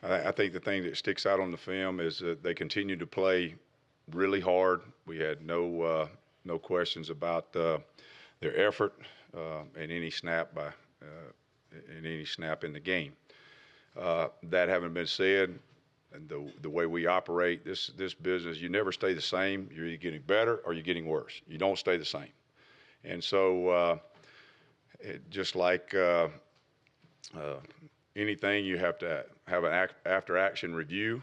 I think the thing that sticks out on the film is that they continue to play really hard. We had no questions about their effort in any snap in any snap in the game. That having been said, and the way we operate this business, you never stay the same. You're either getting better or you're getting worse. You don't stay the same. And so, just like uh, anything, you have to have an after action review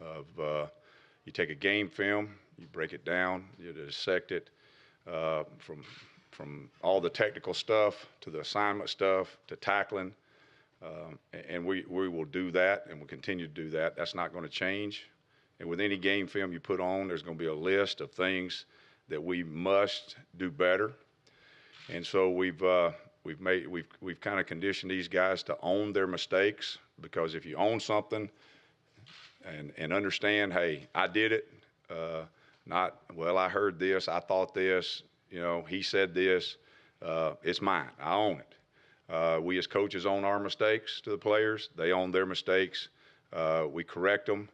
of you take a game film, you break it down, you dissect it from all the technical stuff to the assignment stuff to tackling. And we will do that and we'll continue to do that. That's not going to change. And with any game film you put on, there's going to be a list of things that we must do better. And so we've kind of conditioned these guys to own their mistakes, because if you own something and understand, hey, I did it, not, well, I heard this, I thought this, he said this, it's mine, I own it. We as coaches own our mistakes to the players. They own their mistakes. We correct them.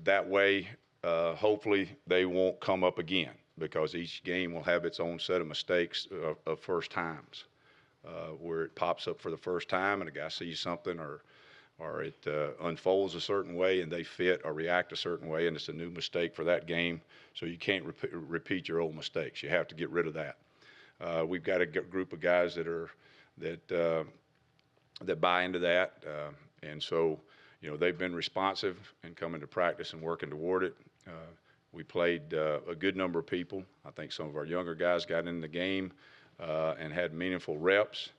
That way, hopefully, they won't come up again, because each game will have its own set of mistakes of first times, where it pops up for the first time and a guy sees something or it unfolds a certain way and they fit or react a certain way, and it's a new mistake for that game. So you can't repeat your old mistakes. You have to get rid of that. We've got a group of guys that buy into that, and so they've been responsive and coming to practice and working toward it. We played a good number of people. I think some of our younger guys got in the game and had meaningful reps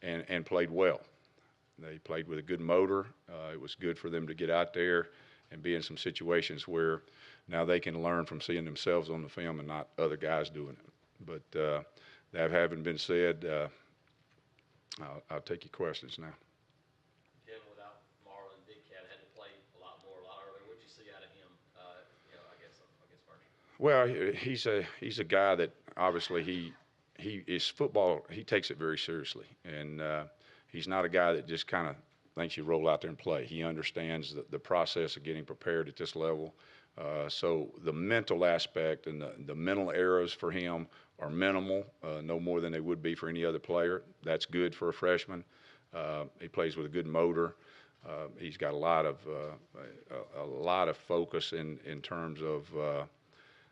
and played well. They played with a good motor. It was good for them to get out there and be in some situations where now they can learn from seeing themselves on the film and not other guys doing it. But that having been said, I'll take your questions now. Kevin, without Marlon, Big Cat had to play a lot more, a lot earlier. What did you see out of him? I guess against Mercer. Well, he's a guy that obviously he is football. He takes it very seriously, and he's not a guy that just kind of thinks you roll out there and play. He understands the process of getting prepared at this level. So the mental aspect and the mental errors for him are minimal, no more than they would be for any other player. That's good for a freshman. He plays with a good motor. He's got a lot of focus in terms of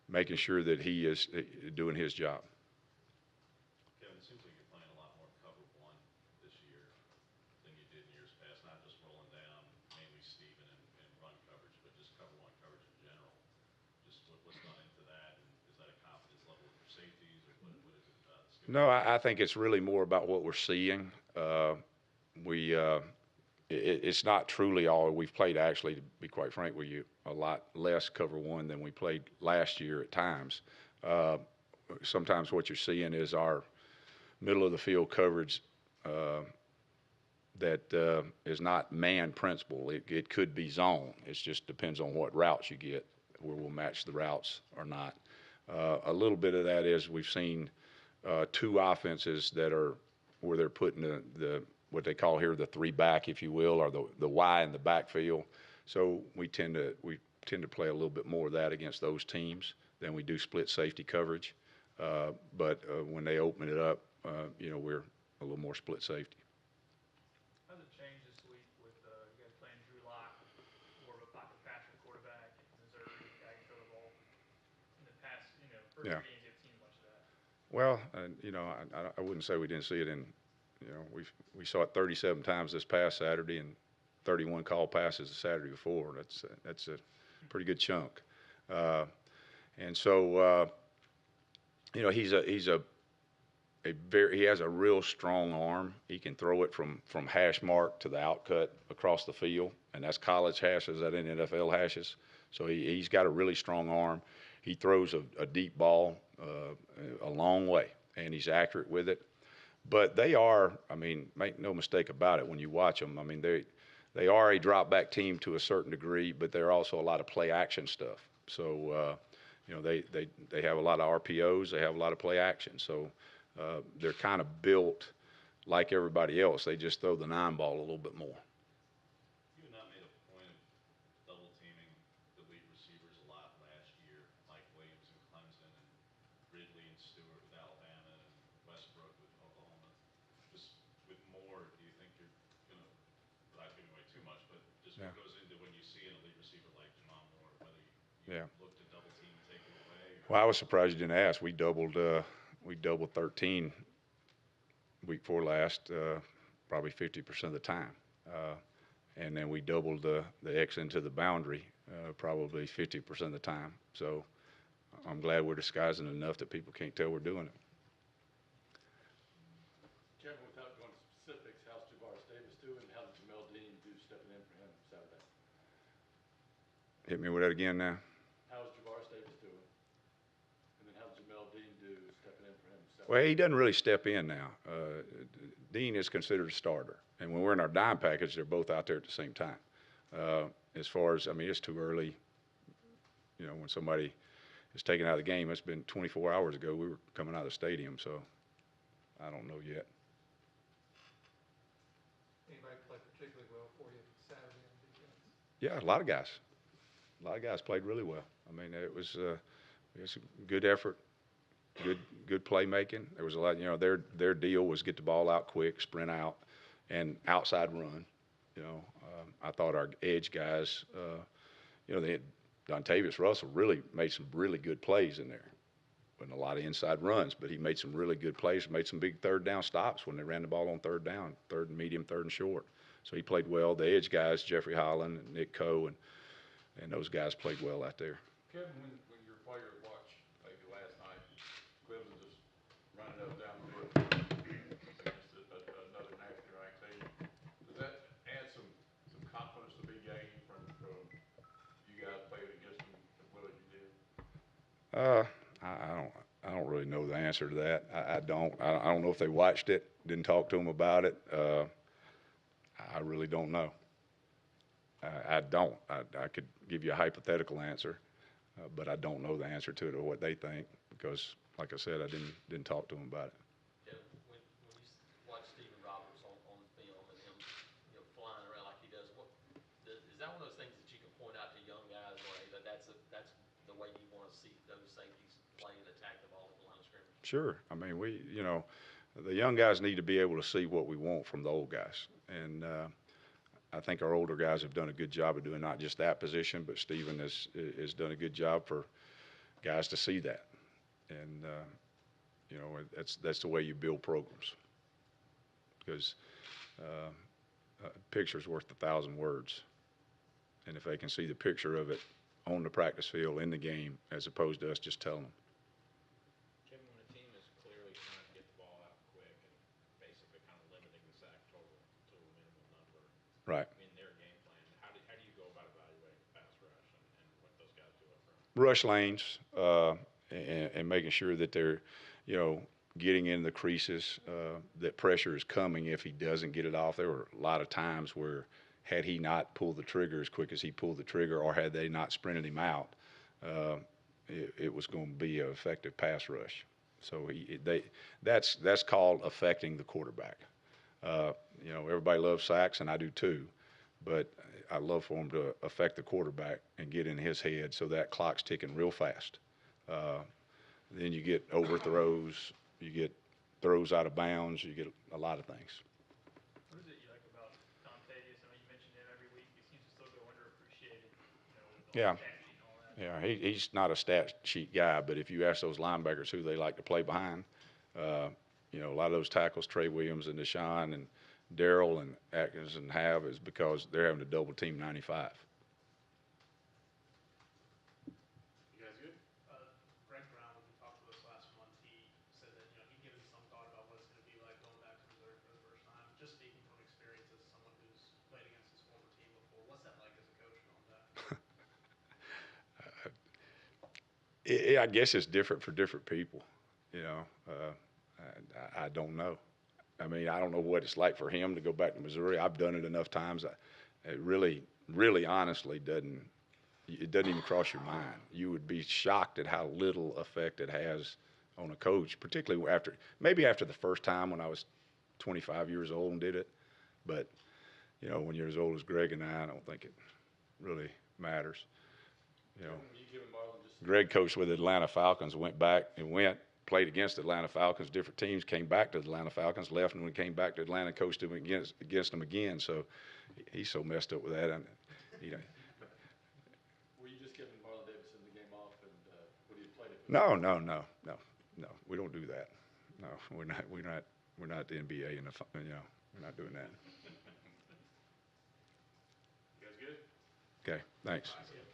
making sure that he is doing his job. Kevin, it seems like you're playing a lot more cover one this year than you did in years past, not just rolling down mainly Steven and run coverage, but just cover one coverage in general. Just what's gone into that, and is that a confidence level with your safeties, or what is it skill? No, I think it's really more about what we're seeing. We it's not truly all we've played. Actually, to be quite frank with you, a lot less cover one than we played last year at times. Sometimes what you're seeing is our middle of the field coverage that is not man principle. It could be zone. It just depends on what routes you get, where we'll match the routes or not. A little bit of that is we've seen two offenses that are where they're putting the what they call here the three back, if you will, or the Y in the backfield. So we tend to play a little bit more of that against those teams than we do split safety coverage. But when they open it up, we're a little more split safety. How's it changed this week with you guys playing Drew Lock, more of a pocket passer quarterback at Missouri, guy can throw the ball? In the past, first Yeah. three games, you haven't seen much of that. Well, I wouldn't say we didn't see it in, we saw it 37 times this past Saturday and 31 call passes the Saturday before. That's a pretty good chunk. And so, he has a real strong arm. He can throw it from hash mark to the outcut across the field, and that's college hashes, that in NFL hashes. So he's got a really strong arm. He throws a deep ball a long way, and he's accurate with it. But they are, make no mistake about it when you watch them. They are a drop back team to a certain degree, but they're also a lot of play action stuff. So, they have a lot of RPOs. They have a lot of play action. So they're kind of built like everybody else. They just throw the nine ball a little bit more. You have not made a receivers a lot last year, Mike Williams in Clemson and Ridley and Stewart with Alabama and Westbrook with Oklahoma. Just with more, do you think you're gonna, without giving away too much, but just Yeah. what goes into when you see an elite receiver like Jamon Moore, whether you Yeah. look to double team and take him away? Or? Well, I was surprised you didn't ask. We doubled 13 week 4 last, probably 50% of the time. And then we doubled the X into the boundary, probably 50% of the time. So I'm glad we're disguising enough that people can't tell we're doing it. Kevin, without going to specifics, how's Javaris Davis doing? How did Jamel Dean do stepping in for him Saturday? Hit me with that again now. How's Javaris Davis doing? And then how did Jamel Dean do stepping in for him Saturday? Well, he doesn't really step in now. Dean is considered a starter. And when we're in our dime package, they're both out there at the same time. As far as, I mean, it's too early. You know, when somebody is taken out of the game, it's been 24 hours ago. We were coming out of the stadium, so I don't know yet. Anybody play particularly well for you Saturday on defense? Yeah, a lot of guys. A lot of guys played really well. I mean, it was a good effort, good playmaking. There was a lot, you know, their deal was get the ball out quick, sprint out, and outside run. You know, I thought our edge guys, you know, Dontavius Russell really made some really good plays in there. Wasn't a lot of inside runs, but he made some really good plays, made some big third down stops when they ran the ball on third down, third and medium, third and short. So he played well. The edge guys, Jeffrey Holland and Nick Coe, and those guys played well out there. Kevin, when your players watch, maybe last night, Clemson just running up down the field against another national ranked team, does that add some confidence to be gained from you guys playing against them as well as you did? I don't really know the answer to that. I don't know if they watched it, didn't talk to them about it. I really don't know. I don't. I could give you a hypothetical answer, but I don't know the answer to it or what they think because, like I said, I didn't talk to them about it. Yeah, when you watch Stephen Roberts on film and him, you know, flying around like he does, is that one of those things that you can point out to young guys where hey, that's the way you want to see those safeties play and attack the ball at the line of scrimmage? Sure. I mean, you know, the young guys need to be able to see what we want from the old guys, and I think our older guys have done a good job of doing not just that position, but Stephen has done a good job for guys to see that. And, you know, that's the way you build programs. Because a picture's worth 1,000 words. And if they can see the picture of it on the practice field, in the game, as opposed to us just telling them. Kevin, when a team is clearly trying to get the ball out quick and basically kind of limiting the sack total to a minimum number, Right. in their game plan, how do you go about evaluating the pass rush and what those guys do up front? Rush lanes and making sure that they're, you know, getting in the creases, that pressure is coming if he doesn't get it off. There were a lot of times where had he not pulled the trigger as quick as he pulled the trigger or had they not sprinted him out, it was going to be an effective pass rush. So that's called affecting the quarterback. You know, everybody loves sacks, and I do too, but I love for him to affect the quarterback and get in his head so that clock's ticking real fast. Then you get overthrows, you get throws out of bounds, you get a lot of things. What is it you like about Dontavius? I mean, you mentioned him every week. He seems to still go underappreciated, you know, with all Yeah. the stat sheet and all that. Yeah, he's not a stat sheet guy, but if you ask those linebackers who they like to play behind, you know, a lot of those tackles, Trey Williams and Deshaun and Darrell and Atkins and have is because they're having to double team 95. You guys good? Greg Brown, when he talked to us last month, he said that, you know, he'd given some thought about what it's going to be like going back to Missouri for the first time. Just speaking from experience as someone who's played against his former team before, what's that like as a coach going back? I guess it's different for different people, you know. I don't know. I mean, I don't know what it's like for him to go back to Missouri. I've done it enough times. It really, honestly doesn't even cross your mind. You would be shocked at how little effect it has on a coach, particularly maybe after the first time when I was 25 years old and did it. But, you know, when you're as old as Greg and I don't think it really matters. You know, Were you giving Marlon just? Greg coached with the Atlanta Falcons, went back and played against the Atlanta Falcons, different teams, came back to the Atlanta Falcons, left, and when he came back to Atlanta, coached them against them again. So he's so messed up with that. And, you know, Were you just giving Marlon Davidson the game off, and would he have played it? no. We don't do that. No, we're not the NBA, and we're not doing that. You guys good? Okay, thanks. All right, see ya.